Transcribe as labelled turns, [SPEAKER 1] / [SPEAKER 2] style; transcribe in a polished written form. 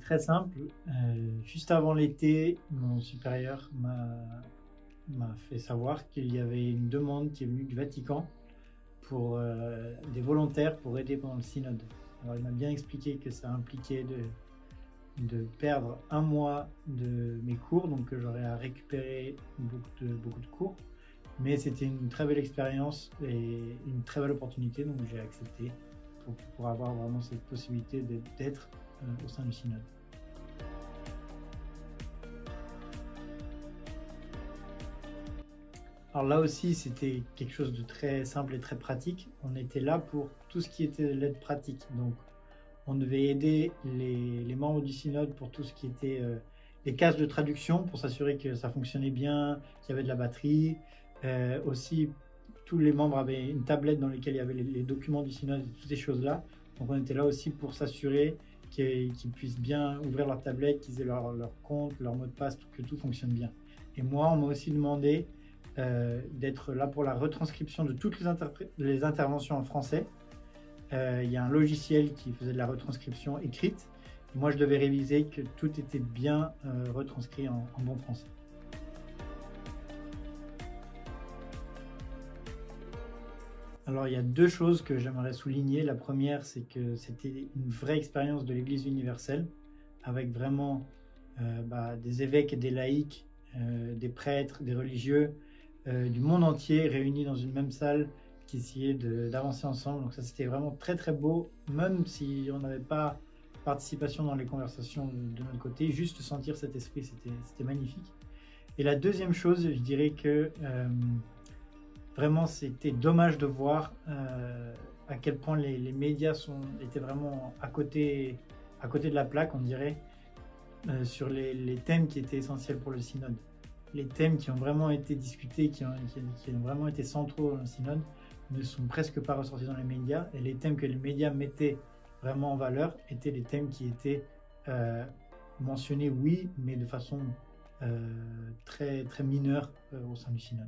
[SPEAKER 1] très simple. Juste avant l'été, mon supérieur m'a fait savoir qu'il y avait une demande qui est venue du Vatican pour des volontaires pour aider pendant le synode. Alors il m'a bien expliqué que ça impliquait de perdre un mois de mes cours, donc que j'aurais à récupérer beaucoup de cours. Mais c'était une très belle expérience et une très belle opportunité, donc j'ai accepté pour avoir vraiment cette possibilité d'être au sein du synode. Alors là aussi, c'était quelque chose de très simple et très pratique. On était là pour tout ce qui était l'aide pratique. Donc, on devait aider les membres du synode pour tout ce qui était les cases de traduction, pour s'assurer que ça fonctionnait bien, qu'il y avait de la batterie. Aussi, tous les membres avaient une tablette dans laquelle il y avait les documents du synode, toutes ces choses-là. Donc, on était là aussi pour s'assurer qu'ils puissent bien ouvrir leur tablette, qu'ils aient leur compte, leur mot de passe, que tout fonctionne bien. Et moi, on m'a aussi demandé d'être là pour la retranscription de toutes les interventions en français. Il y a un logiciel qui faisait de la retranscription écrite. Et moi, je devais réviser que tout était bien retranscrit en bon français. Alors, il y a deux choses que j'aimerais souligner. La première, c'est que c'était une vraie expérience de l'Église universelle, avec vraiment des évêques et des laïcs, des prêtres, des religieux, du monde entier réunis dans une même salle qui essayaient d'avancer ensemble. Donc ça, c'était vraiment très très beau, même si on n'avait pas participation dans les conversations de notre côté, juste sentir cet esprit, c'était magnifique. Et la deuxième chose, je dirais que vraiment c'était dommage de voir à quel point les médias étaient vraiment à côté de la plaque, on dirait, sur les thèmes qui étaient essentiels pour le synode. Les thèmes qui ont vraiment été discutés, qui ont vraiment été centraux dans le synode, ne sont presque pas ressortis dans les médias. Et les thèmes que les médias mettaient vraiment en valeur étaient les thèmes qui étaient mentionnés, oui, mais de façon très, très mineure au sein du synode.